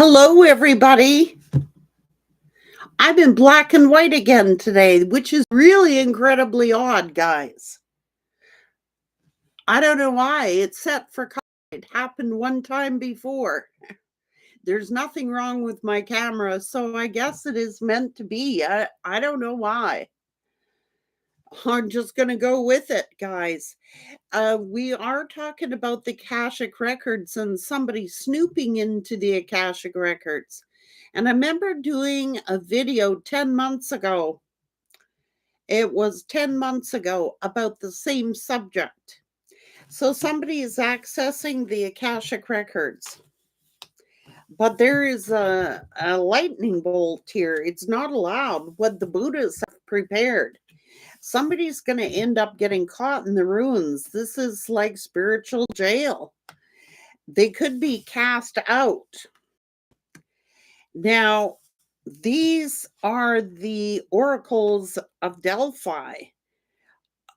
Hello, everybody. I'm in black and white again today, which is really incredibly odd, guys. I don't know why. It's set for color. It happened one time before. There's nothing wrong with my camera, so I guess it is meant to be. I don't know why. I'm just going to go with it, guys. We are talking about the Akashic Records and somebody snooping into the Akashic Records. And I remember doing a video 10 months ago. It was 10 months ago about the same subject. So somebody is accessing the Akashic Records. But there is a lightning bolt here. It's not allowed what the Buddhists have prepared. Somebody's going to end up getting caught in the ruins. This is like spiritual jail. They could be cast out. Now, these are the oracles of Delphi.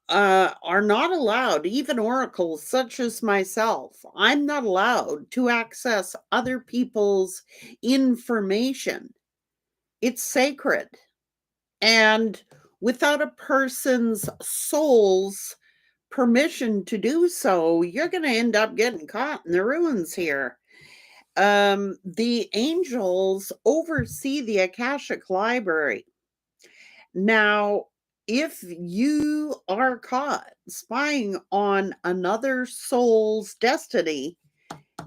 Are not allowed, even oracles such as myself. I'm not allowed to access other people's information. It's sacred. And without a person's soul's permission to do so, you're going to end up getting caught in the ruins here. The angels oversee the Akashic Library. Now, if you are caught spying on another soul's destiny,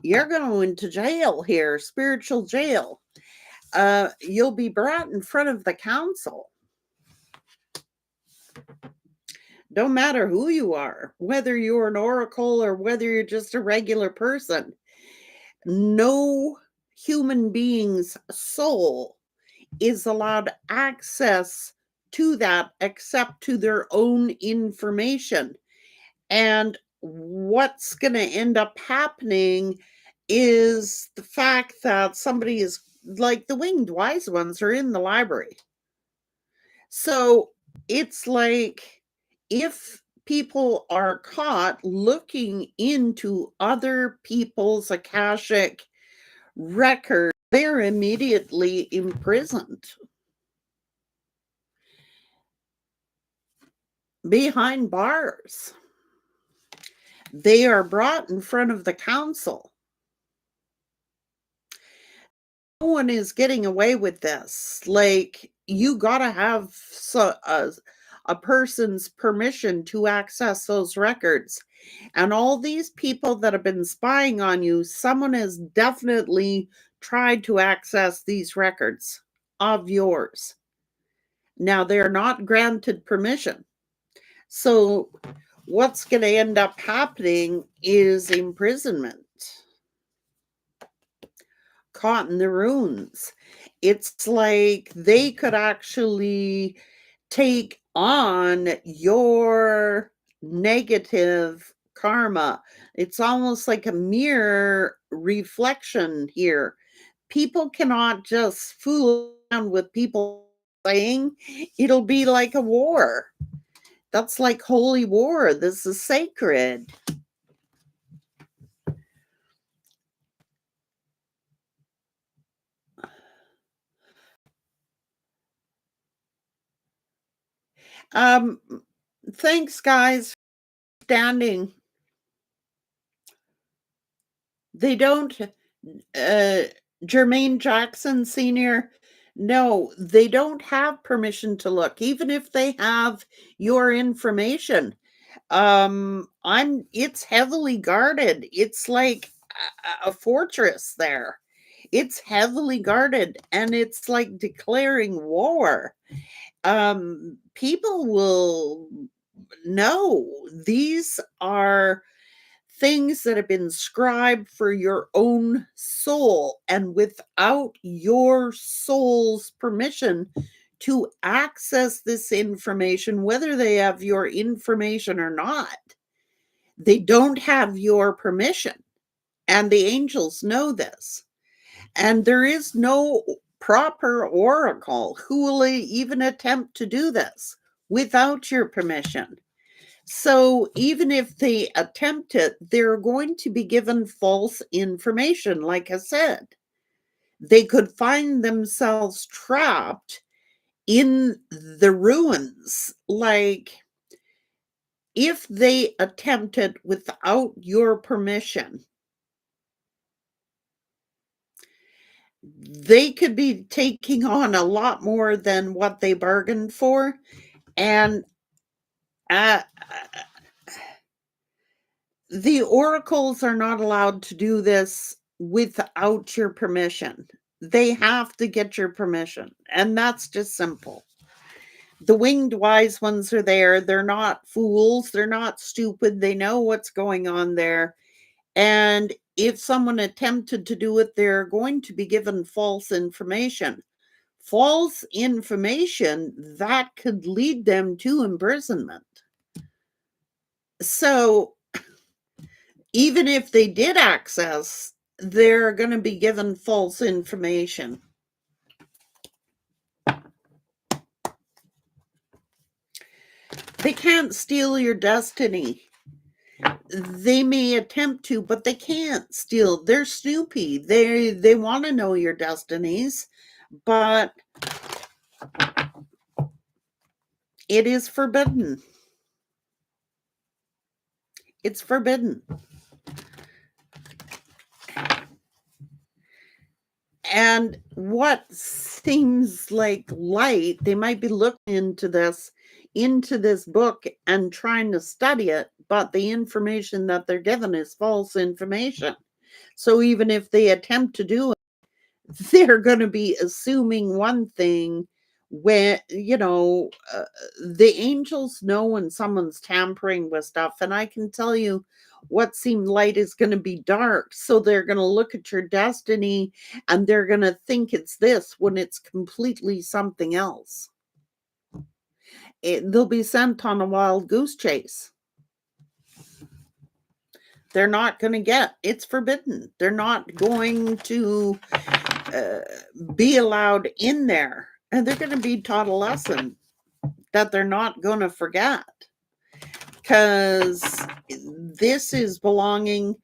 you're going to jail here, spiritual jail. You'll be brought in front of the council. Don't matter who you are, whether you're an oracle or whether you're just a regular person. No human being's soul is allowed access to that except to their own information. And what's going to end up happening is the fact that somebody is like the winged wise ones are in the library. So it's like if people are caught looking into other people's Akashic record, they're immediately imprisoned behind bars. They are brought in front of the council. No one is getting away with this. Like, you got to have a person's permission to access those records. And all these people that have been spying on you, someone has definitely tried to access these records of yours. Now, they're not granted permission. So what's going to end up happening is imprisonment. Caught in the ruins. It's like they could actually take on your negative karma. It's almost like a mirror reflection here. People cannot just fool around with people saying it'll be like a war. That's like holy war. This is sacred. Thanks, guys, for standing. They don't, Jermaine Jackson Sr., no, they don't have permission to look, even if they have your information. It's heavily guarded. It's like a fortress there. It's heavily guarded and it's like declaring war. People will know these are things that have been scribed for your own soul, and without your soul's permission to access this information, whether they have your information or not, they don't have your permission. And the angels know this. And there is no proper oracle who will even attempt to do this without your permission. So even if they attempt it, they're going to be given false information, like I said. They could find themselves trapped in the ruins. Like, if they attempted without your permission, they could be taking on a lot more than what they bargained for. And uh, the oracles are not allowed to do this without your permission. They have to get your permission. And that's just simple. The winged wise ones are there. They're not fools. They're not stupid. They know what's going on there. And if someone attempted to do it, they're going to be given false information. False information that could lead them to imprisonment. So even if they did access, they're going to be given false information. They can't steal your destiny. They may attempt to, but they can't steal. They're snoopy. They want to know your destinies, but it is forbidden. It's forbidden. And what seems like light, they might be looking into this book and trying to study it, but the information that they're given is false information. So even if they attempt to do it, they're going to be assuming one thing when, the angels know when someone's tampering with stuff. And I can tell you what seemed light is going to be dark. So they're going to look at your destiny and they're going to think it's this when it's completely something else. They'll be sent on a wild goose chase. They're not going to get, it's forbidden. They're not going to be allowed in there, and they're going to be taught a lesson that they're not going to forget, because this is belonging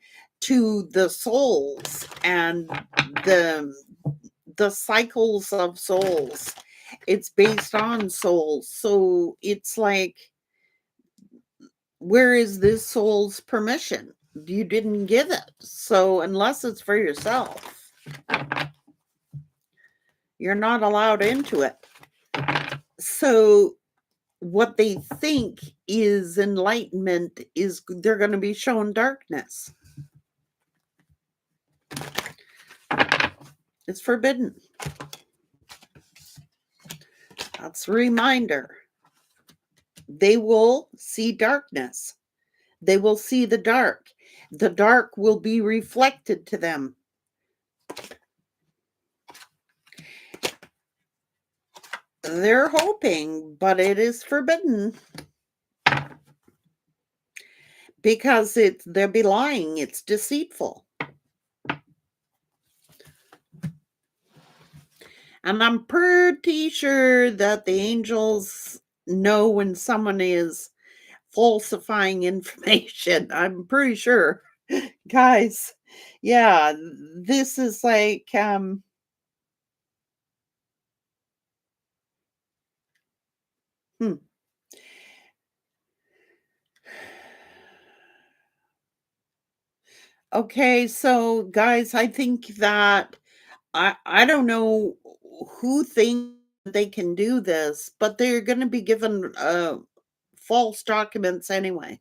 to the souls and the cycles of souls. It's based on souls. So it's like, where is this soul's permission? You didn't give it. So unless it's for yourself, you're not allowed into it. So what they think is enlightenment is they're going to be shown darkness. It's forbidden. That's a reminder. They will see darkness. They will see the dark. The dark will be reflected to them. They're hoping, but it is forbidden. Because they'll be lying. It's deceitful. And I'm pretty sure that the angels know when someone is falsifying information. I'm pretty sure. Guys, yeah, this is like, Okay, so guys, I think that I don't know who thinks they can do this, but they're going to be given false documents anyway.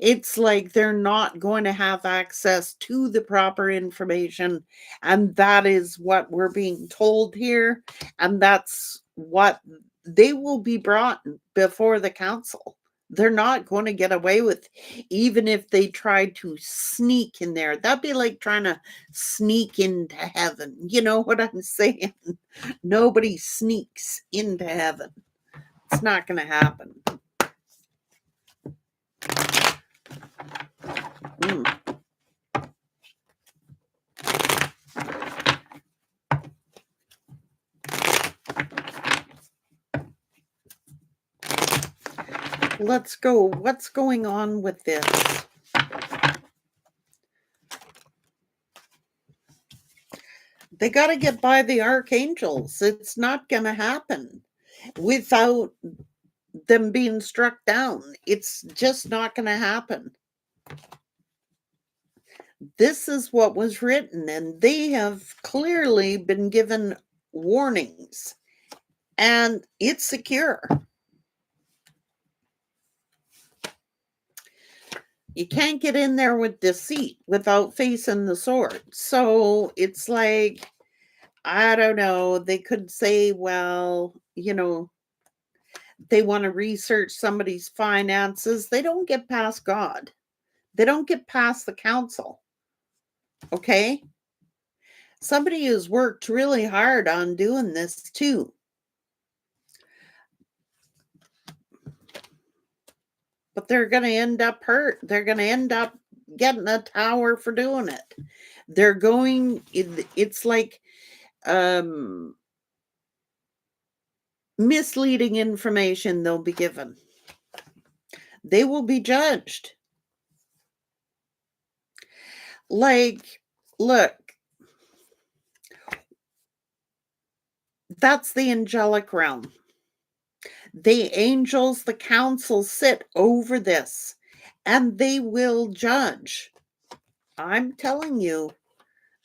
It's like they're not going to have access to the proper information, and that is what we're being told here, and that's what they will be brought before the council. They're not going to get away with, even if they try to sneak in there. That'd be like trying to sneak into heaven. You know what I'm saying? Nobody sneaks into heaven. It's not going to happen. Let's go. What's going on with this? They got to get by the archangels. It's not going to happen without them being struck down. It's just not going to happen. This is what was written, and they have clearly been given warnings, and it's secure. You can't get in there with deceit without facing the sword. So it's like, I don't know, they could say, well, they want to research somebody's finances. They don't get past God. They don't get past the council. Okay? Somebody has worked really hard on doing this too. But they're going to end up hurt. They're going to end up getting a tower for doing it. They're going, it's like misleading information they'll be given. They will be judged. Like, look, that's the angelic realm. The angels, the council sit over this, and they will judge. I'm telling you,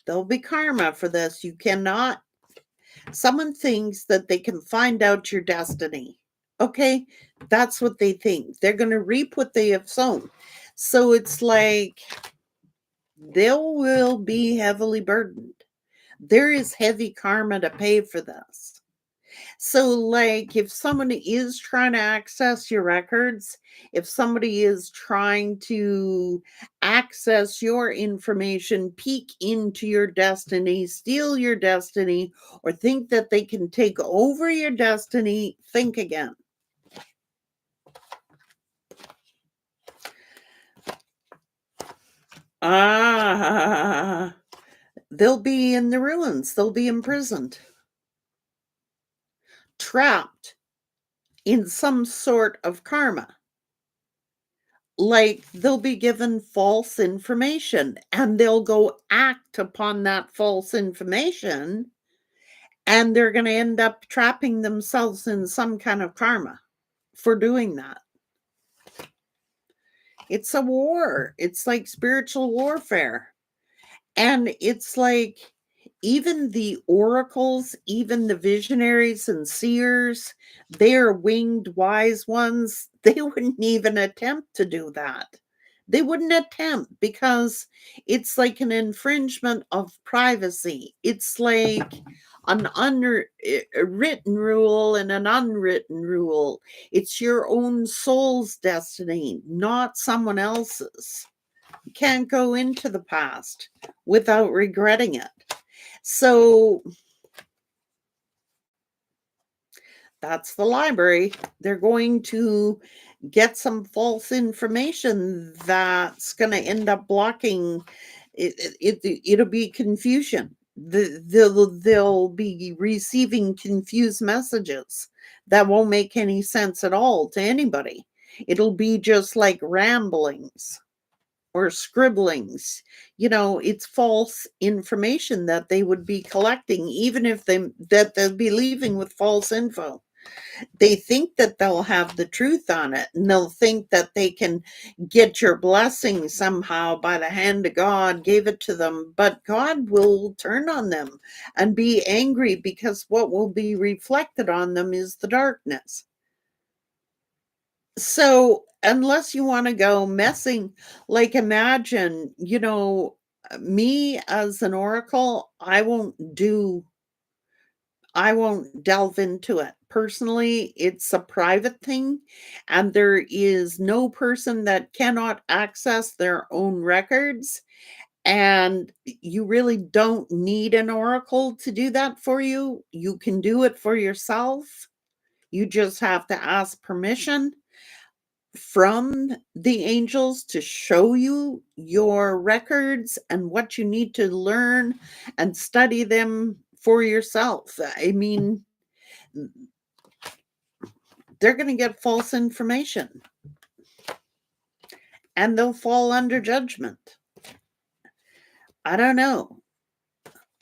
there'll be karma for this. You cannot. Someone thinks that they can find out your destiny. Okay, that's what they think. They're going to reap what they have sown. So it's like they will be heavily burdened. There is heavy karma to pay for this. So, like, if somebody is trying to access your records, if somebody is trying to access your information, peek into your destiny, steal your destiny, or think that they can take over your destiny, think again. They'll be in the ruins, they'll be imprisoned, trapped in some sort of karma. Like, they'll be given false information and they'll go act upon that false information, and they're going to end up trapping themselves in some kind of karma for doing that. It's a war. It's like spiritual warfare. And it's like, even the oracles, even the visionaries and seers, they're winged wise ones. They wouldn't even attempt to do that. They wouldn't attempt because it's like an infringement of privacy. It's like an unwritten rule and an unwritten rule. It's your own soul's destiny, not someone else's. You can't go into the past without regretting it. So that's the library. They're going to get some false information that's going to end up blocking it. It'll be confusion. They'll be receiving confused messages that won't make any sense at all to anybody. It'll be just like ramblings or scribblings. It's false information that they would be collecting, even if they'll be leaving with false info. They think that they'll have the truth on it, and they'll think that they can get your blessing somehow by the hand of God gave it to them, but God will turn on them and be angry because what will be reflected on them is the darkness. So unless you want to go messing, like, imagine, me as an oracle, I won't delve into it. Personally, it's a private thing, and there is no person that cannot access their own records. And you really don't need an oracle to do that for you. You can do it for yourself. You just have to ask permission from the angels to show you your records and what you need to learn and study them for yourself. I mean, they're going to get false information and they'll fall under judgment. I don't know.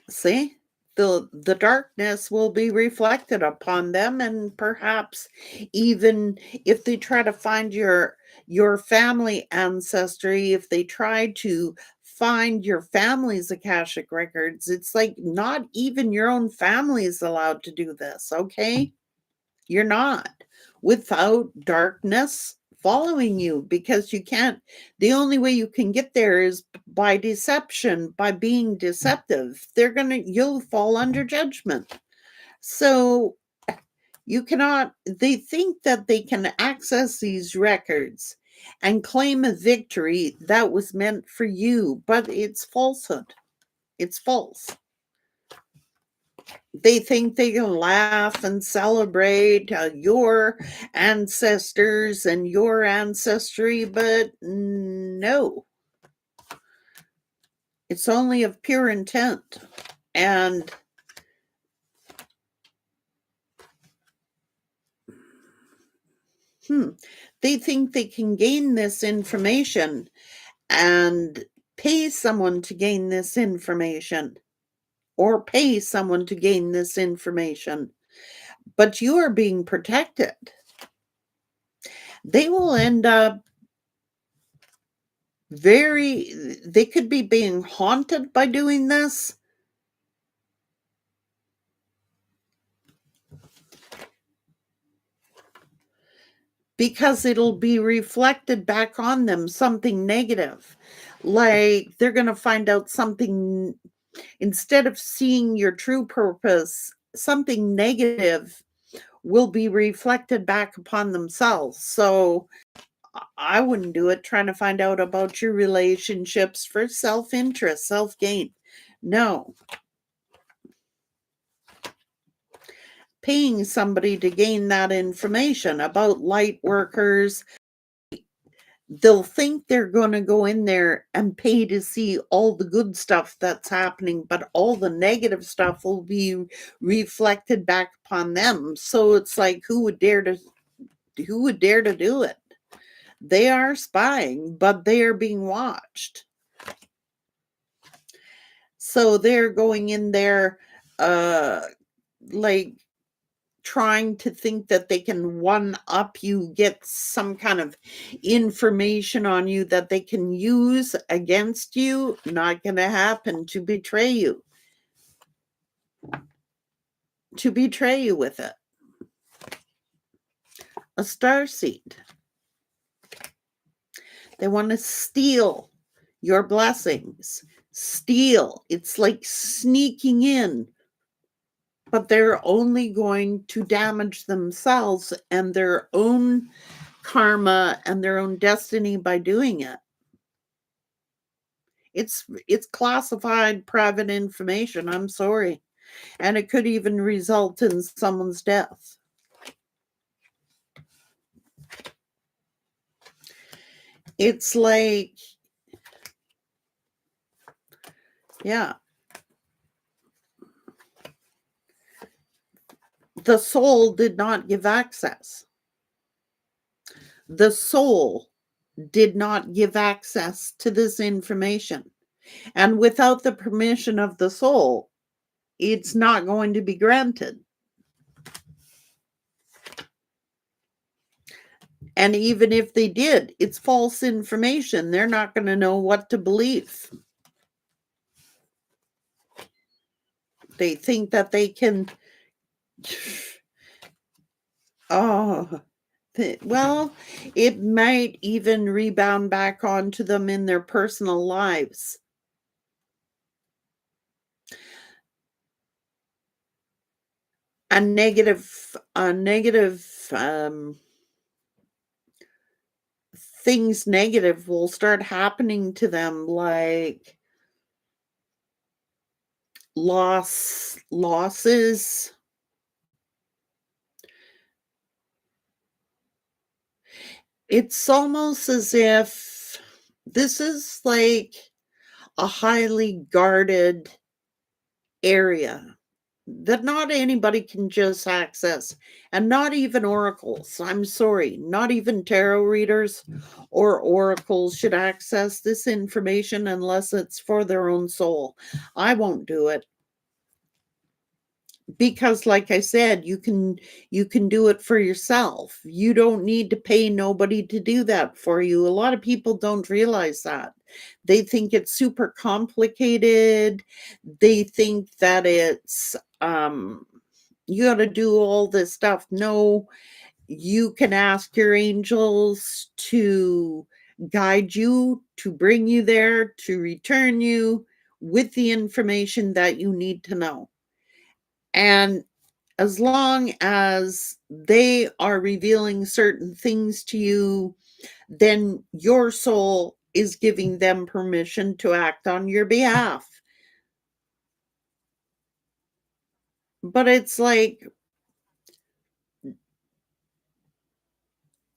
See? the darkness will be reflected upon them, and perhaps even if they try to find your family ancestry, if they try to find your family's akashic records, it's like not even your own family is allowed to do this, okay? You're not, without darkness following you, because you can't. The only way you can get there is by deception, by being deceptive. You'll fall under judgment. So you cannot, they think that they can access these records and claim a victory that was meant for you, but it's falsehood. It's false. They think they can laugh and celebrate your ancestors and your ancestry, but no, it's only of pure intent. And they think they can gain this information and pay someone to gain this information, or pay someone to gain this information, but you are being protected. They will end up they could be being haunted by doing this. Because it'll be reflected back on them, something negative. Like they're going to find out something, instead of seeing your true purpose, something negative will be reflected back upon themselves. So I wouldn't do it trying to find out about your relationships for self-interest, self-gain. No. Paying somebody to gain that information about light workers, they'll think they're going to go in there and pay to see all the good stuff that's happening, but all the negative stuff will be reflected back upon them. So it's like, who would dare to do it? They are spying, but they are being watched. So they're going in there like trying to think that they can one up you, get some kind of information on you that they can use against you. Not going to happen. To betray you with it. A star seed. They want to steal your blessings. Steal. It's like sneaking in, but they're only going to damage themselves and their own karma and their own destiny by doing it. It's classified private information. I'm sorry. And it could even result in someone's death. It's like, yeah. The soul did not give access. The soul did not give access to this information. And without the permission of the soul, it's not going to be granted. And even if they did, it's false information. They're not going to know what to believe. They think that they can. Oh, well, it might even rebound back onto them in their personal lives. A negative things negative will start happening to them, like losses. It's almost as if this is like a highly guarded area that not anybody can just access, and not even oracles. I'm sorry, not even tarot readers or oracles should access this information unless it's for their own soul. I won't do it. because like I said, you can do it for yourself. You don't need to pay nobody to do that for you. A lot of people don't realize that. They think it's super complicated. They think that it's you got to do all this stuff. No, you can ask your angels to guide you, to bring you there, to return you with the information that you need to know. And as long as they are revealing certain things to you, then your soul is giving them permission to act on your behalf. But it's like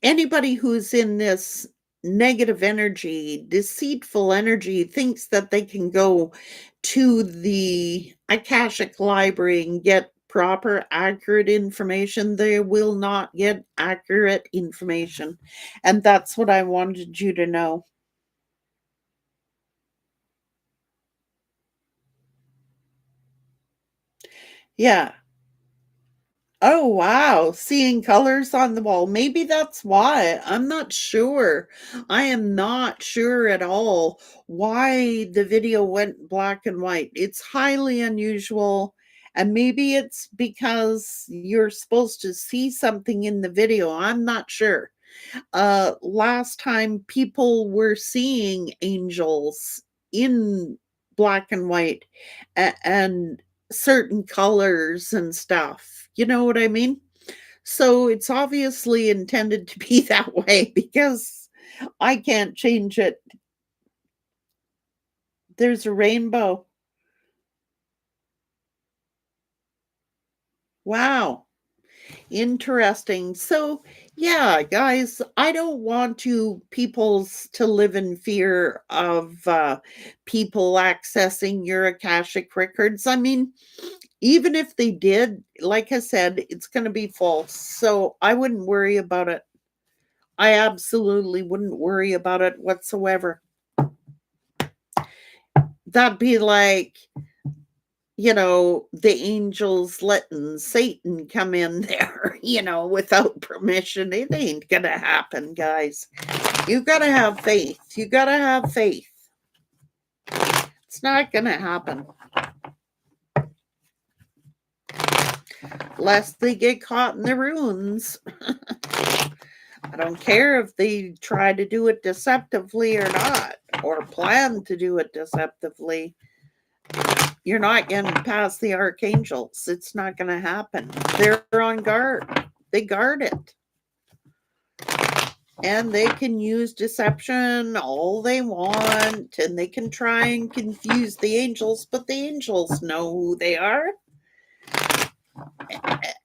anybody who's in this negative energy, deceitful energy, thinks that they can go to the Akashic library and get proper, accurate information. They will not get accurate information. And that's what I wanted you to know. Yeah. Oh, wow. Seeing colors on the wall. Maybe that's why. I'm not sure. I am not sure at all why the video went black and white. It's highly unusual. And maybe it's because you're supposed to see something in the video. I'm not sure. Last time people were seeing angels in black and white and certain colors and stuff. You know what I mean? So it's obviously intended to be that way because I can't change it. There's a rainbow. Wow. Interesting. So, yeah, guys, I don't want to live in fear of people accessing your Akashic records. I mean, even if they did, like I said, it's going to be false. So I wouldn't worry about it. I absolutely wouldn't worry about it whatsoever. That'd be like, the angels letting Satan come in there, without permission. It ain't gonna happen, guys. You gotta have faith. You gotta have faith. It's not gonna happen. Lest they get caught in the ruins. I don't care if they try to do it deceptively or not, or plan to do it deceptively. You're not getting past the archangels. It's not going to happen. They're on guard. They guard it. And they can use deception all they want, and they can try and confuse the angels, but the angels know who they are.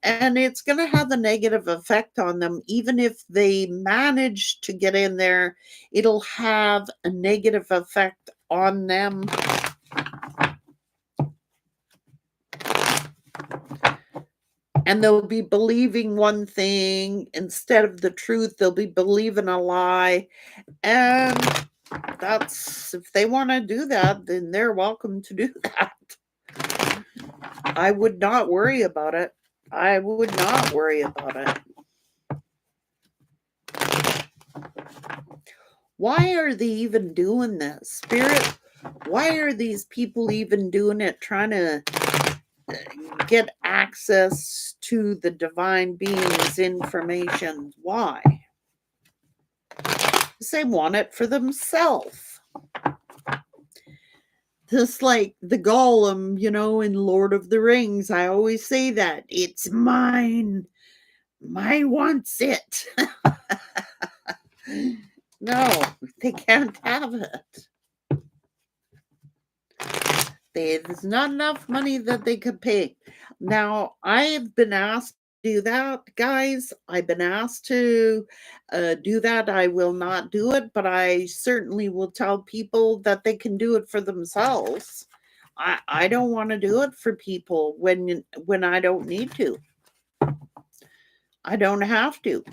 And it's going to have a negative effect on them. Even if they manage to get in there, it'll have a negative effect on them. And they'll be believing one thing instead of the truth. They'll be believing a lie. And that's, if they want to do that, then they're welcome to do that. I would not worry about it. I would not worry about it. Why are they even doing this? Spirit, why are these people even doing it, trying to get access to the divine being's information? Why? Because they want it for themselves. Just like the golem, in Lord of the Rings. I always say that. It's mine. Mine wants it. No, they can't have it. There's not enough money that they could pay. Now, I have been asked to do that, guys. I've been asked to do that. I will not do it, but I certainly will tell people that they can do it for themselves. I don't want to do it for people when I don't need to. I don't have to.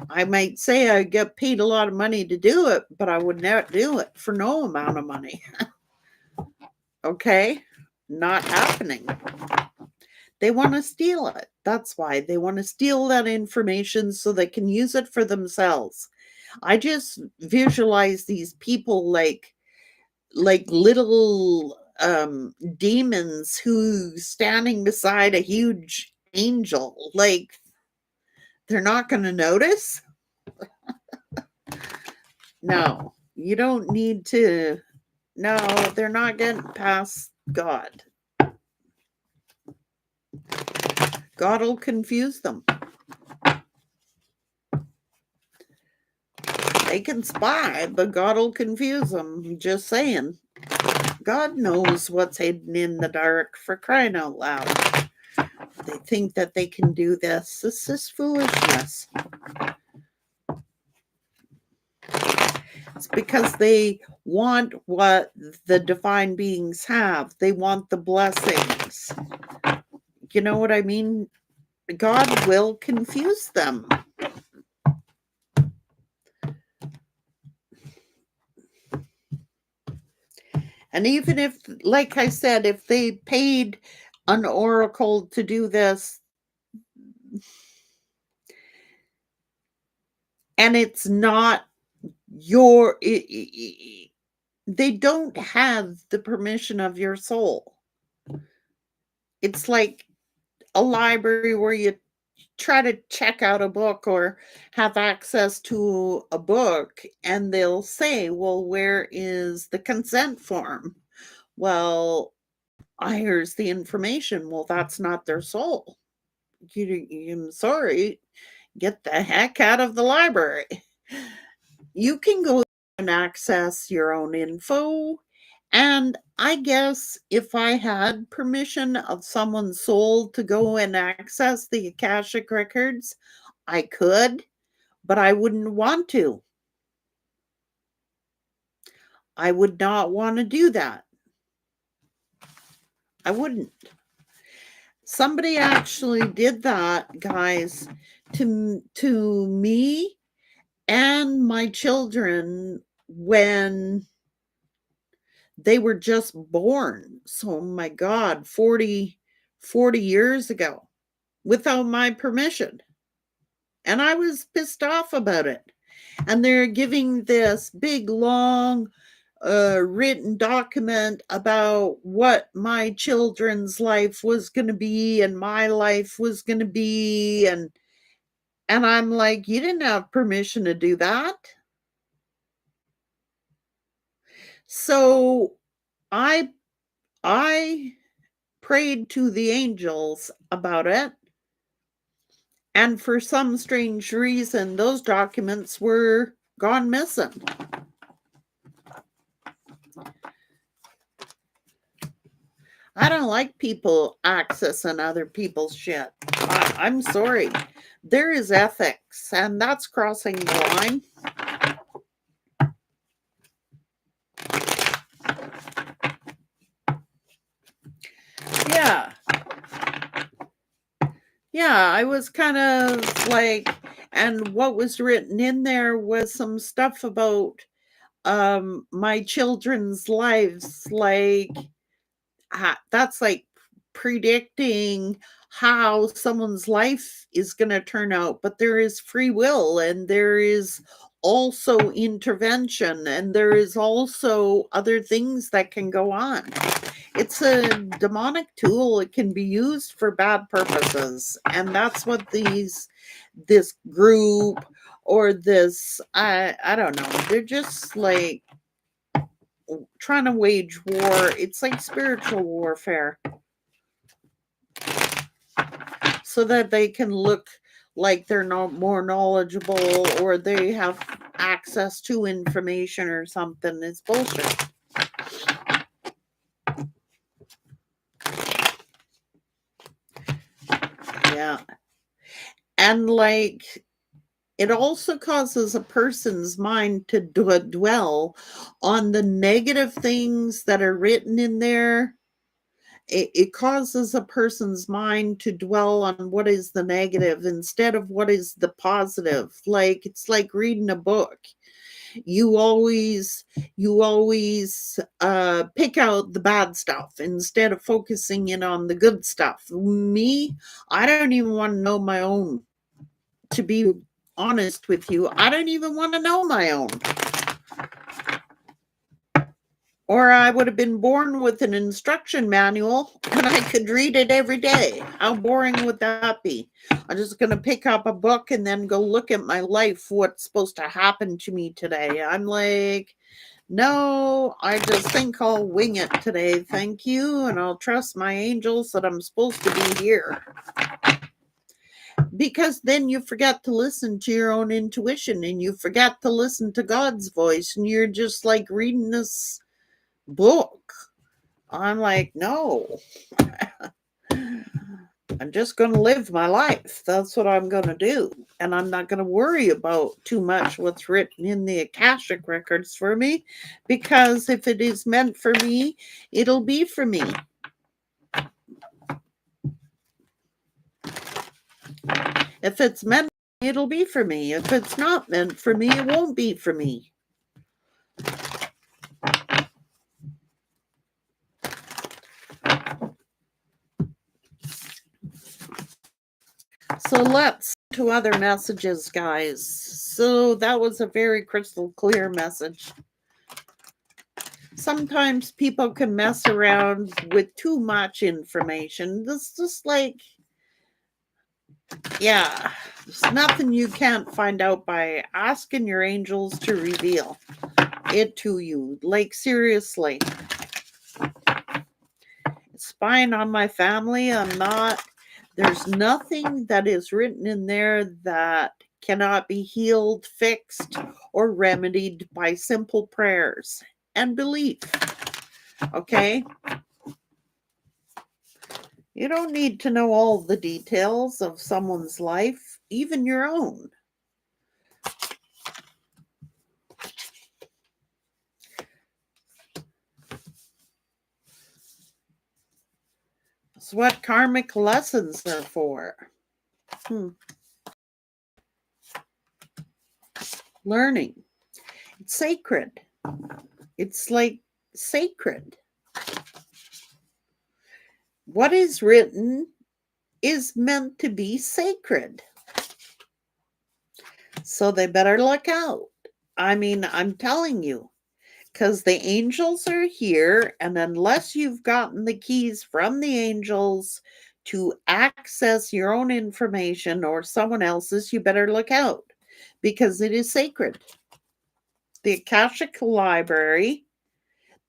I might say I get paid a lot of money to do it, but I would not do it for no amount of money. Okay? Not happening. They want to steal it. That's why they want to steal that information so they can use it for themselves. I just visualize these people like little demons who standing beside a huge angel. Like they're not going to notice. No, you don't need to. No, they're not getting past God. God will confuse them. They can spy, but God will confuse them. Just saying. God knows what's hidden in the dark, for crying out loud. They think that they can do this. This is foolishness. It's because they want what the divine beings have. They want the blessings. You know what I mean? God will confuse them. And even if, like I said, if they paid an oracle to do this, and it's not your, they don't have the permission of your soul. It's like a library where you try to check out a book or have access to a book, and they'll say, well, where is the consent form? Well, here's the information. Well, that's not their soul. I'm sorry, get the heck out of the library. You can go and access your own info. And I guess if I had permission of someone's soul to go and access the Akashic records, I could, but I wouldn't want to. I would not want to do that. I wouldn't. Somebody actually did that, guys, to me and my children when they were just born. So, my God, 40 years ago without my permission. And I was pissed off about it. And they're giving this big, long, written document about what my children's life was going to be and my life was going to be. And I'm like, you didn't have permission to do that. So I prayed to the angels about it. And for some strange reason, those documents were gone missing. I don't like people accessing other people's shit. I'm sorry. There is ethics, and that's crossing the line. Yeah. Yeah, I was kind of like, and what was written in there was some stuff about my children's lives, like that's like predicting how someone's life is going to turn out, but there is free will, and there is also intervention, and there is also other things that can go on. It's a demonic tool. It can be used for bad purposes, and that's what this group or this I don't know, they're just like trying to wage war. It's like spiritual warfare, so that they can look like they're not more knowledgeable or they have access to information or something. It's bullshit. Yeah. And like, it also causes a person's mind to dwell on the negative things that are written in there. It causes a person's mind to dwell on what is the negative instead of what is the positive. Like, it's like reading a book. You always pick out the bad stuff instead of focusing in on the good stuff. Me, I don't even want to know my own. To be honest with you, I don't even want to know my own. Or I would have been born with an instruction manual and I could read it every day. How boring would that be? I'm just going to pick up a book and then go look at my life, what's supposed to happen to me today. I'm like, no, I just think I'll wing it today. Thank you. And I'll trust my angels that I'm supposed to be here. Because then you forget to listen to your own intuition and you forget to listen to God's voice. And you're just like reading this book. I'm like, no, I'm just going to live my life. That's what I'm going to do. And I'm not going to worry about too much what's written in the Akashic records for me, because if it is meant for me, it'll be for me. If it's meant, it'll be for me. If it's not meant for me, it won't be for me. So let's to other messages, guys. So that was a very crystal clear message. Sometimes people can mess around with too much information. This is just like, yeah, there's nothing you can't find out by asking your angels to reveal it to you. Like, seriously. Spying on my family, there's nothing that is written in there that cannot be healed, fixed, or remedied by simple prayers and belief. Okay? You don't need to know all the details of someone's life, even your own. It's what karmic lessons are for. Learning. It's sacred. It's like sacred. What is written is meant to be sacred. So they better look out. I mean, I'm telling you, because the angels are here, and unless you've gotten the keys from the angels to access your own information or someone else's, you better look out, because it is sacred. The Akashic Library,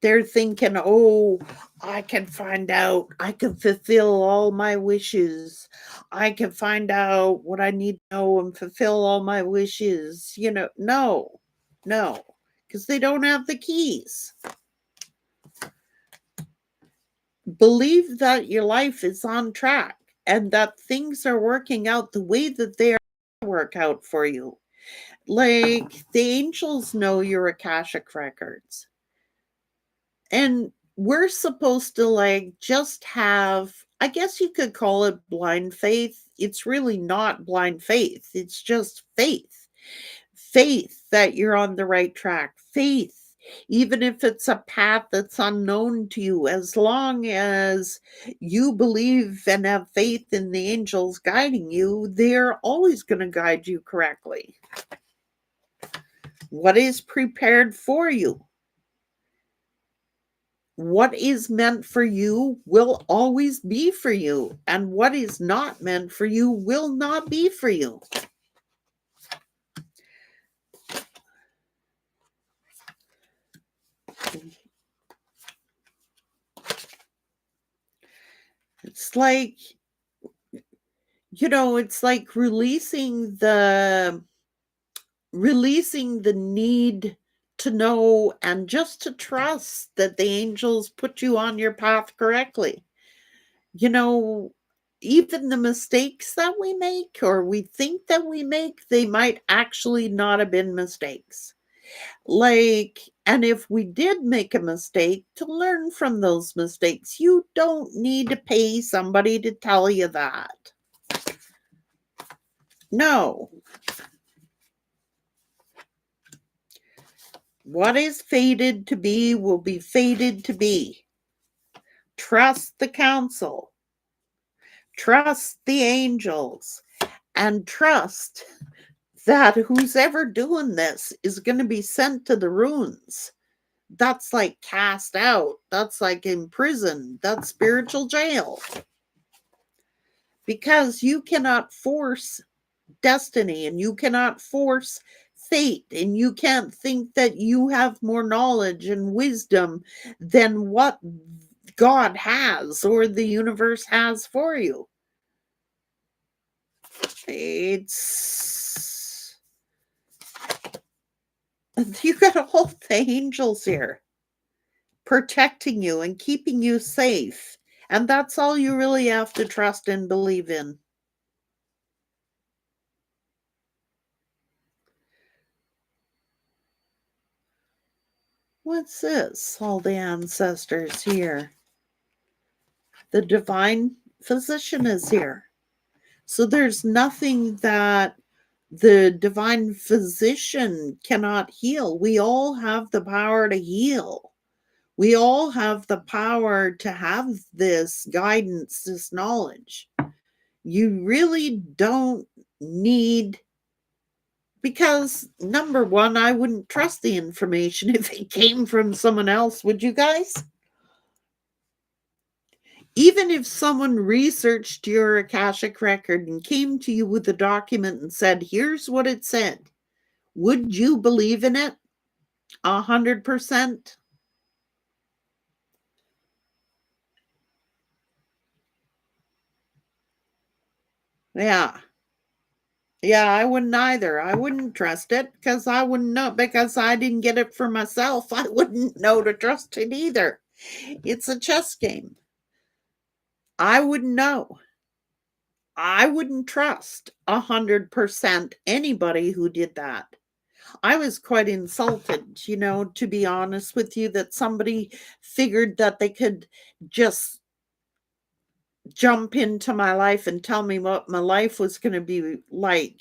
they're thinking, oh, I can find out, I can fulfill all my wishes. I can find out what I need to know and fulfill all my wishes. You know, no, because they don't have the keys. Believe that your life is on track and that things are working out the way that they are to work out for you. Like, the angels know your Akashic records. And we're supposed to, like, just have, I guess you could call it blind faith. It's really not blind faith. It's just faith. Faith that you're on the right track. Faith, even if it's a path that's unknown to you, as long as you believe and have faith in the angels guiding you, they're always going to guide you correctly. What is prepared for you? What is meant for you will always be for you, and what is not meant for you will not be for you. It's like, it's like releasing the need to know and just to trust that the angels put you on your path correctly. Even the mistakes that we make or we think that we make, they might actually not have been mistakes. And if we did make a mistake, to learn from those mistakes. You don't need to pay somebody to tell you that. No. What is fated to be will be fated to be. Trust the council. Trust the angels. And trust that who's ever doing this is going to be sent to the ruins. That's like cast out. That's like in prison. That's spiritual jail. Because you cannot force destiny and you cannot force fate, and you can't think that you have more knowledge and wisdom than what God has or the universe has for you. It's you got all the angels here protecting you and keeping you safe, and that's all you really have to trust and believe in. What's this? All the ancestors here. The divine physician is here. So there's nothing that the divine physician cannot heal. We all have the power to heal. We all have the power to have this guidance, this knowledge. You really don't need, because number one, I wouldn't trust the information if it came from someone else, would you guys? Even if someone researched your Akashic record and came to you with a document and said, here's what it said, would you believe in it 100%? Yeah. Yeah, I wouldn't either. I wouldn't trust it because I wouldn't know, because I didn't get it for myself. I wouldn't know to trust it either. It's a chess game. I wouldn't know. I wouldn't trust 100% anybody who did that. I was quite insulted, to be honest with you, that somebody figured that they could just jump into my life and tell me what my life was going to be like.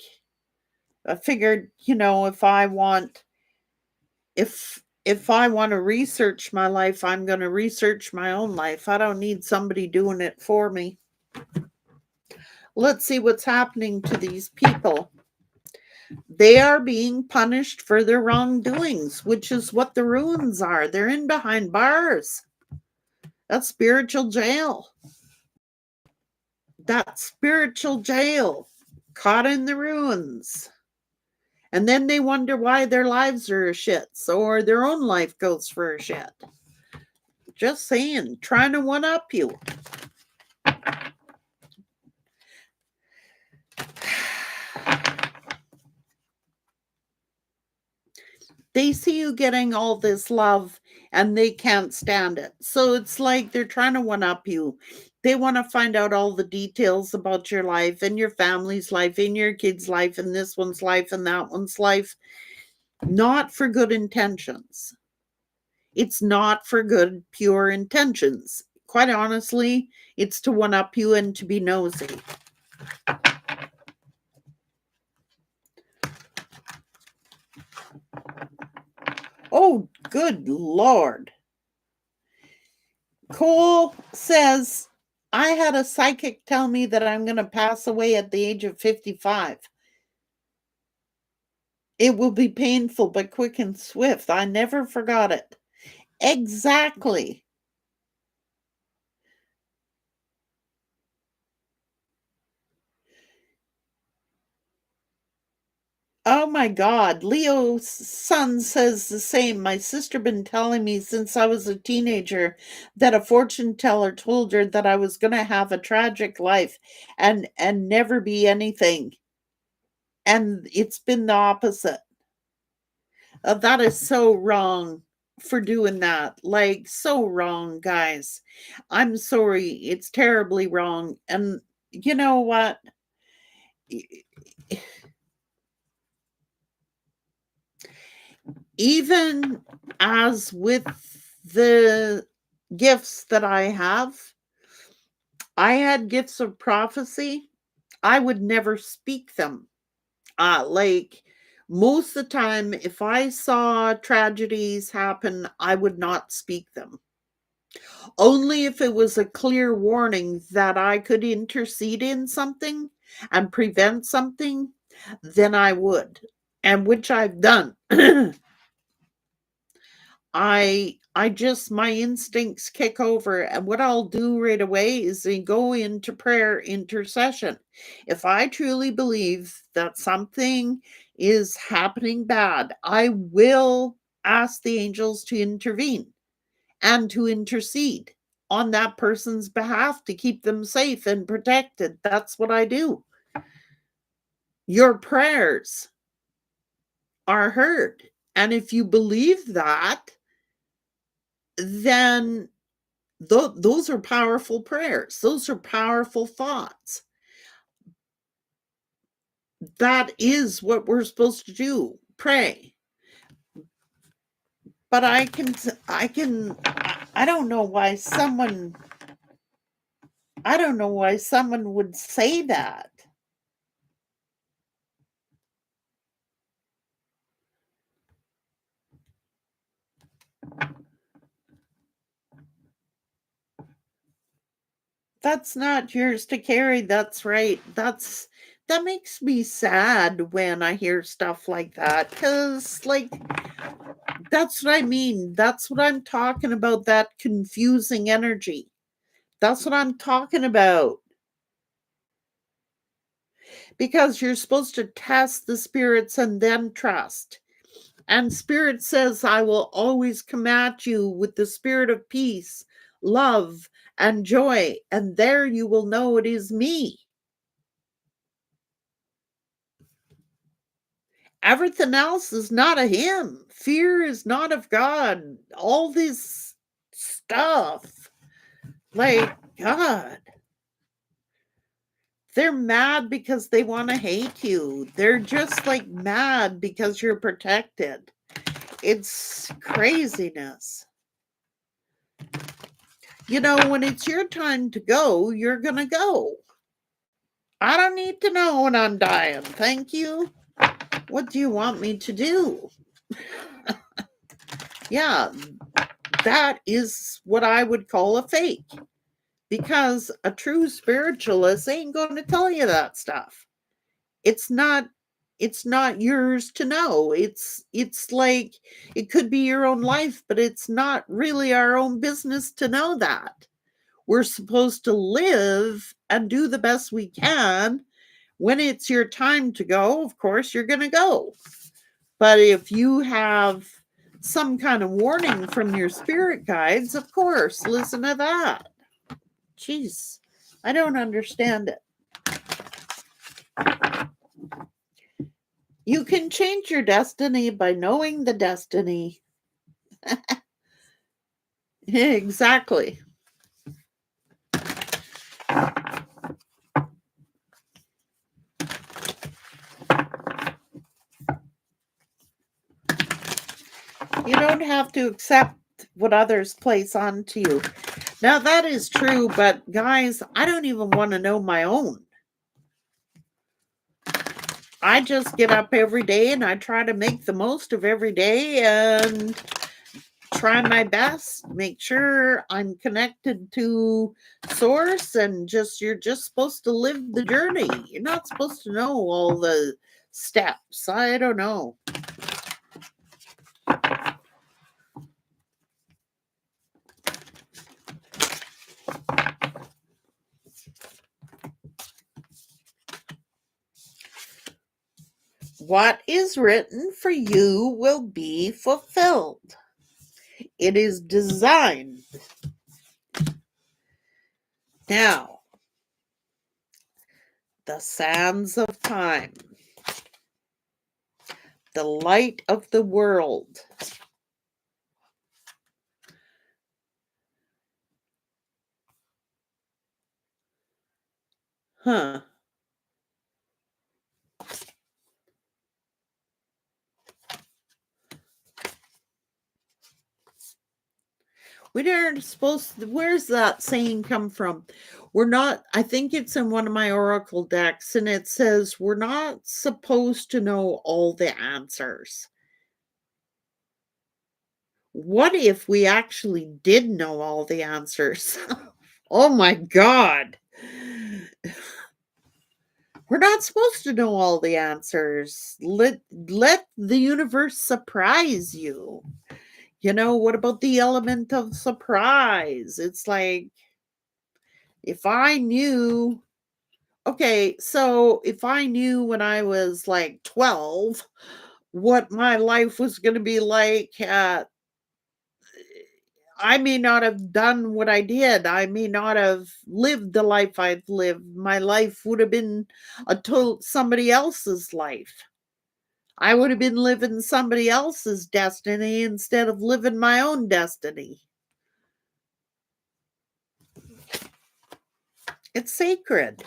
I figured, if I want to research my life, I'm going to research my own life. I don't need somebody doing it for me. Let's see what's happening to these people. They are being punished for their wrongdoings, which is what the ruins are. They're in behind bars. That's spiritual jail. That's spiritual jail. Caught in the ruins. And then they wonder why their lives are a shits or their own life goes for a shit. Just saying, trying to one up you. They see you getting all this love and they can't stand it. So it's like they're trying to one up you. They want to find out all the details about your life and your family's life and your kids' life and this one's life and that one's life. Not for good intentions. It's not for good, pure intentions. Quite honestly, it's to one up you and to be nosy. Oh, good Lord. Cole says, I had a psychic tell me that I'm going to pass away at the age of 55. It will be painful, but quick and swift. I never forgot it. Exactly. Oh my God. Leo's son says the same. My sister been telling me since I was a teenager that a fortune teller told her that I was going to have a tragic life and never be anything. And it's been the opposite. That is so wrong for doing that. Like, so wrong, guys. I'm sorry. It's terribly wrong. And you know what? Even as with the gifts that I have, I had gifts of prophecy. I would never speak them. Like Most of the time, if I saw tragedies happen, I would not speak them. Only if it was a clear warning that I could intercede in something and prevent something, then I would, and which I've done. I just my instincts kick over, and what I'll do right away is then go into prayer intercession. If I truly believe that something is happening bad, I will ask the angels to intervene and to intercede on that person's behalf to keep them safe and protected. That's what I do. Your prayers are heard. And if you believe that, then those are powerful prayers. Those are powerful thoughts. That is what we're supposed to do. Pray. But I don't know why someone would say that. That's not yours to carry. That's right. That makes me sad when I hear stuff like that, cuz like that's what I mean. That's what I'm talking about, that confusing energy. That's what I'm talking about. Because you're supposed to test the spirits and then trust. And spirit says, I will always come at you with the spirit of peace, love, and joy. And there you will know it is me. Everything else is not of him. Fear is not of God. All this stuff. Like, God. They're mad because they want to hate you. They're just like mad because you're protected. It's craziness. You know, when it's your time to go, you're going to go. I don't need to know when I'm dying. Thank you. What do you want me to do? Yeah, that is what I would call a fake. Because a true spiritualist ain't going to tell you that stuff. It's not yours to know. It's like it could be your own life, but it's not really our own business to know that. We're supposed to live and do the best we can. When it's your time to go, of course you're going to go. But if you have some kind of warning from your spirit guides, of course, listen to that. Jeez, I don't understand it. You can change your destiny by knowing the destiny. Exactly. You don't have to accept what others place onto you. Now, that is true, but guys, I don't even want to know my own. I just get up every day and I try to make the most of every day and try my best, make sure I'm connected to source, and you're just supposed to live the journey. You're not supposed to know all the steps. I don't know. What is written for you will be fulfilled. It is designed. Now, the sands of time, the light of the world. Huh. We aren't supposed to, where's that saying come from? We're not, I think it's in one of my oracle decks, and it says we're not supposed to know all the answers. What if we actually did know all the answers? Oh my God. We're not supposed to know all the answers. Let the universe surprise you. What about the element of surprise? It's like, if I knew, okay, so if I knew when I was like 12 what my life was going to be like, I may not have done what I did. I may not have lived the life I've lived. My life would have been a total somebody else's life. I would have been living somebody else's destiny instead of living my own destiny. It's sacred.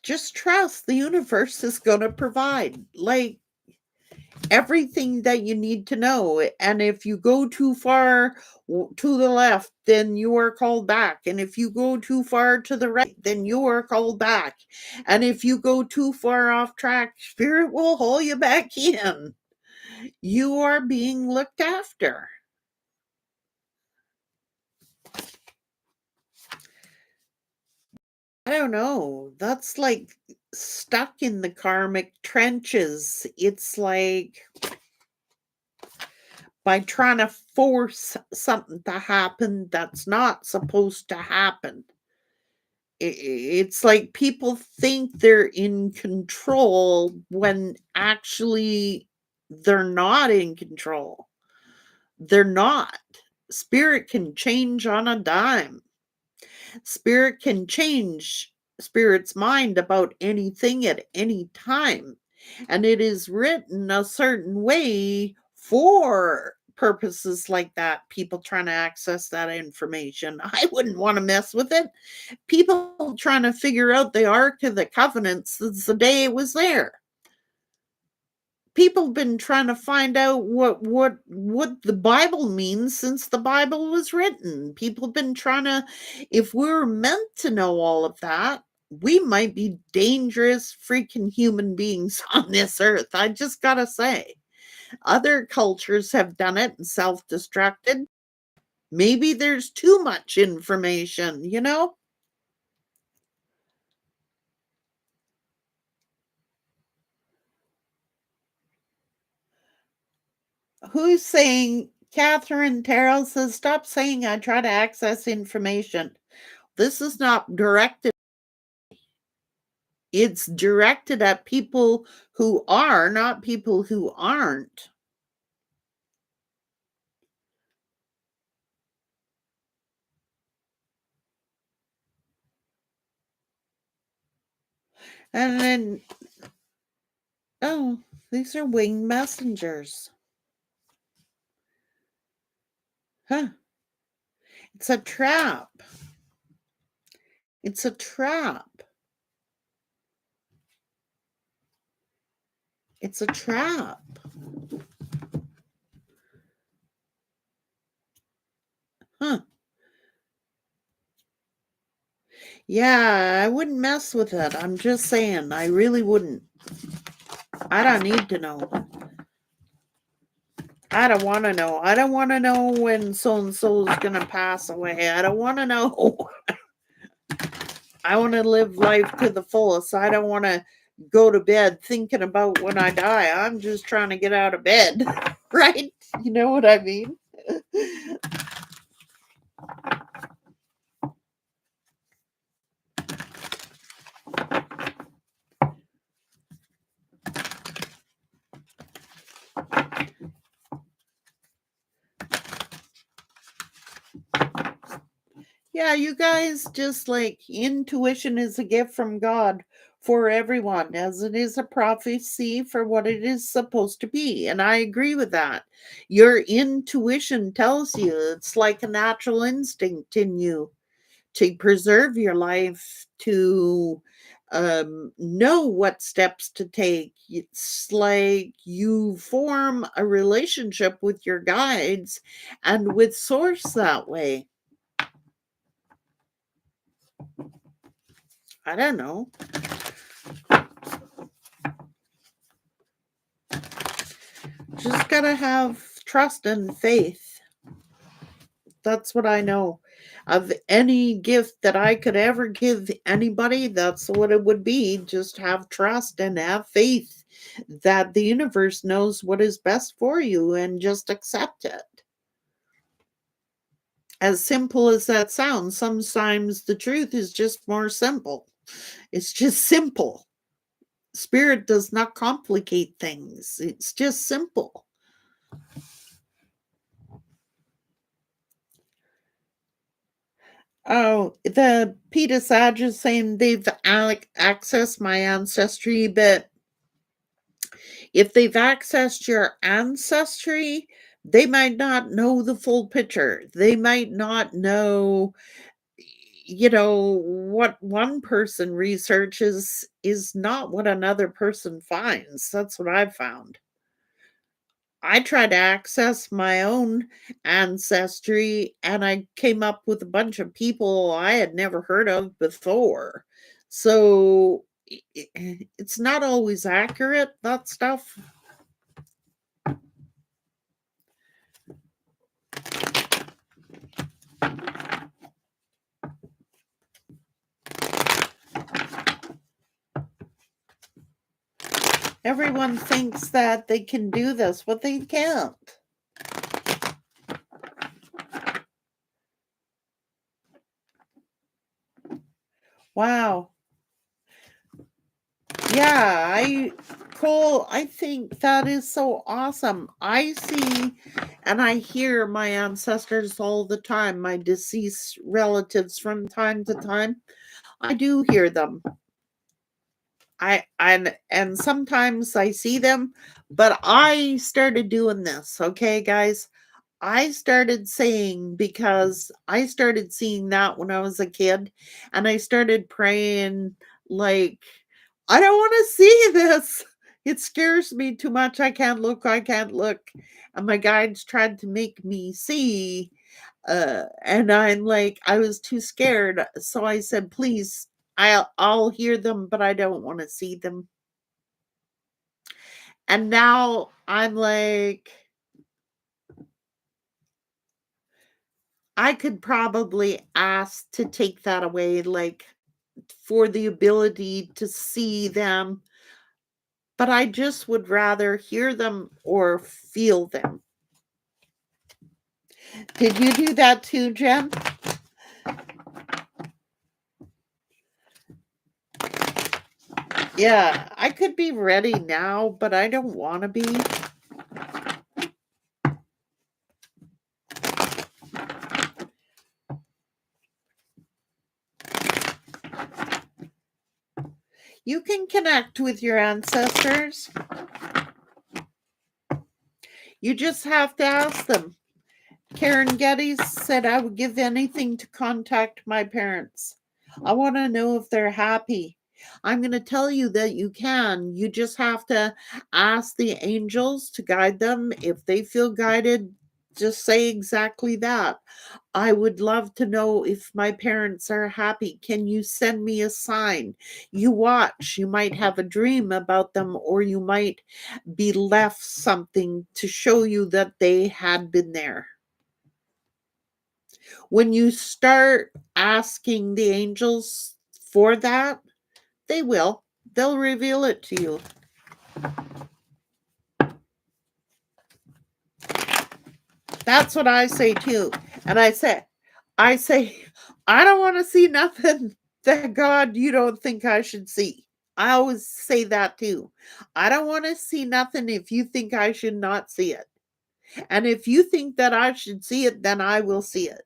Just trust the universe is going to provide. Like, everything that you need to know. And if you go too far to the left, then you are called back. And if you go too far to the right, then you are called back. And if you go too far off track, spirit will haul you back in. You are being looked after. I don't know. That's like stuck in the karmic trenches. It's like by trying to force something to happen that's not supposed to happen. It's like people think they're in control when actually they're not in control. They're not. Spirit can change on a dime. Spirit can change spirit's mind about anything at any time. And it is written a certain way for purposes like that, people trying to access that information. I wouldn't want to mess with it. People trying to figure out the Ark of the Covenant since the day it was there. People have been trying to find out what the Bible means since the Bible was written. People have been trying to, if we were meant to know all of that, we might be dangerous freaking human beings on this earth. I just gotta say. Other cultures have done it and self-destructed. Maybe there's too much information. Who's saying, Catherine Terrell says, stop saying I try to access information. This is not directed. It's directed at people who are, not people who aren't. And then, oh, these are winged messengers. Huh. It's a trap. It's a trap. It's a trap. Huh. Yeah, I wouldn't mess with it. I'm just saying, I really wouldn't. I don't need to know. I don't want to know. I don't want to know when so and so is going to pass away. I don't want to know. I want to live life to the fullest. I don't want to go to bed thinking about when I die. I'm just trying to get out of bed, right? You know what I mean? Yeah, you guys, just like intuition is a gift from God for everyone, as it is a prophecy for what it is supposed to be. And I agree with that. Your intuition tells you, it's like a natural instinct in you to preserve your life, to know what steps to take. It's like you form a relationship with your guides and with source that way. I don't know. Just gotta have trust and faith. That's what I know. Of any gift that I could ever give anybody, that's what it would be. Just have trust and have faith that the universe knows what is best for you and just accept it. As simple as that sounds, sometimes the truth is just more simple. It's just simple. Spirit does not complicate things, it's just simple. Oh, the Peter Sage is saying they've accessed my ancestry, but if they've accessed your ancestry, they might not know the full picture. They might not know, what one person researches is not what another person finds. That's what I've found. I tried to access my own ancestry and I came up with a bunch of people I had never heard of before. So it's not always accurate, that stuff. Everyone thinks that they can do this, but they can't. Wow. Yeah, Cole, I think that is so awesome. I see and I hear my ancestors all the time, my deceased relatives from time to time. I do hear them. And sometimes I see them, but I started doing this, okay, guys? I started saying because I started seeing that when I was a kid, and I started praying like, I don't want to see this. It scares me too much. I can't look. I can't look. And my guides tried to make me see. And I'm like, I was too scared. So I said, please, I'll hear them, but I don't want to see them. And now I'm like, I could probably ask to take that away, like for the ability to see them, but I just would rather hear them or feel them. Did you do that too, Jen? Yeah, I could be ready now, but I don't want to be. You can connect with your ancestors. You just have to ask them. Karen Geddes said, I would give anything to contact my parents. I want to know if they're happy. I'm going to tell you that you can. You just have to ask the angels to guide them. If they feel guided, just say exactly that. I would love to know if my parents are happy. Can you send me a sign? You watch. You might have a dream about them, or you might be left something to show you that they had been there. When you start asking the angels for that, they will. They'll reveal it to you. That's what I say too. And I say, I don't want to see nothing that God you don't think I should see. I always say that too. I don't want to see nothing if you think I should not see it. And if you think that I should see it, then I will see it.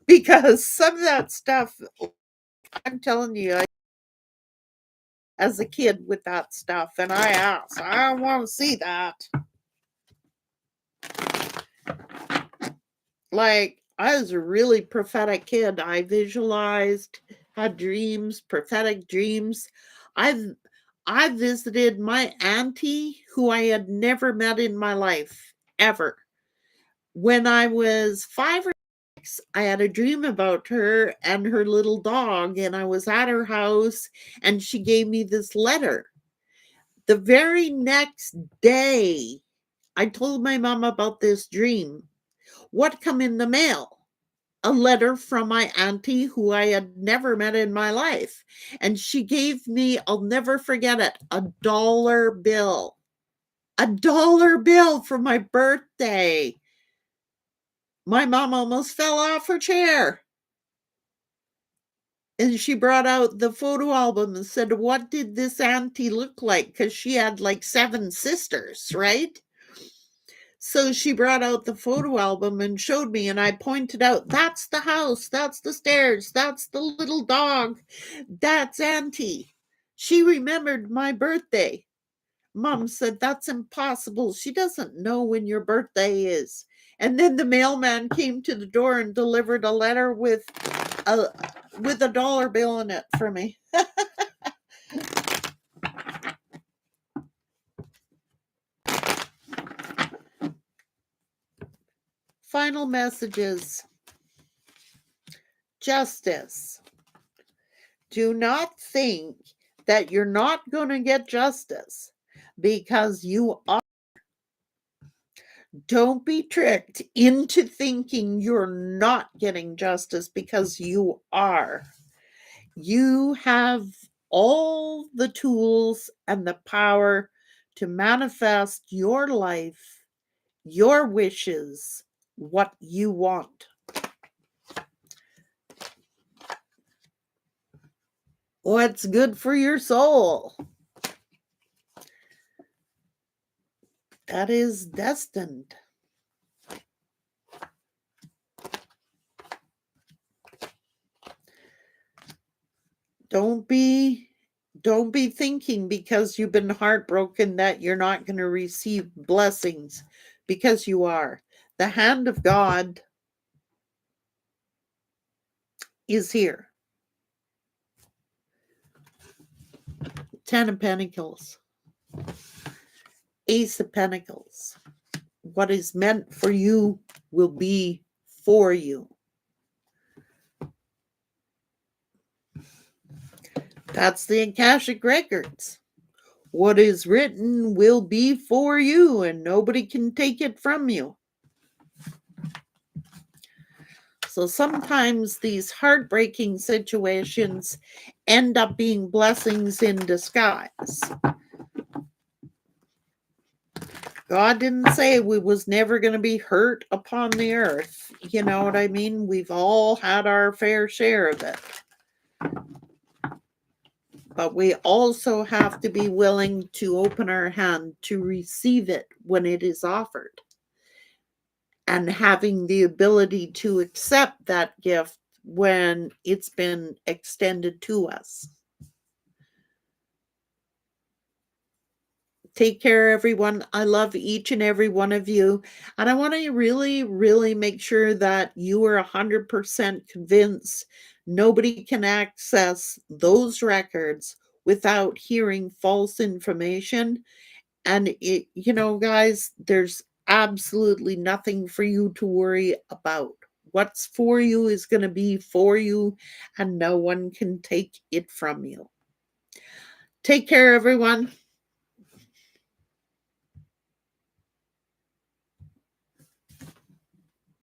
Because some of that stuff, I'm telling you, as a kid with that stuff, and I asked, I don't want to see that. Like, I was a really prophetic kid. I visualized had dreams, prophetic dreams. I visited my auntie who I had never met in my life, ever. When I was 5 or 6, I had a dream about her and her little dog, and I was at her house, and she gave me this letter. The very next day, I told my mom about this dream. What come in the mail? A letter from my auntie who I had never met in my life. And she gave me, I'll never forget it, a dollar bill. A dollar bill for my birthday. My mom almost fell off her chair. And she brought out the photo album and said, "What did this auntie look like?" Because she had like 7 sisters, right? So she brought out the photo album and showed me, and I pointed out, "That's the house, that's the stairs, that's the little dog, that's Auntie. She remembered my birthday." Mom said, "That's impossible. She doesn't know when your birthday is." And then the mailman came to the door and delivered a letter with a dollar bill in it for me. Final messages. Justice. Do not think that you're not going to get justice because you are. Don't be tricked into thinking you're not getting justice because you are. You have all the tools and the power to manifest your life, your wishes, what you want. What's good for your soul? That is destined. Don't be thinking because you've been heartbroken that you're not going to receive blessings, because you are. The hand of God is here. 10 of Pentacles. Ace of Pentacles. What is meant for you will be for you. That's the Akashic Records. What is written will be for you, and nobody can take it from you. So sometimes these heartbreaking situations end up being blessings in disguise. God didn't say we was never going to be hurt upon the earth. You know what I mean? We've all had our fair share of it. But we also have to be willing to open our hand to receive it when it is offered. And having the ability to accept that gift when it's been extended to us. Take care, everyone. I love each and every one of you. And I want to really, really make sure that you are 100% convinced nobody can access those records without hearing false information. And guys, there's absolutely nothing for you to worry about. What's for you is going to be for you, and no one can take it from you. Take care, everyone.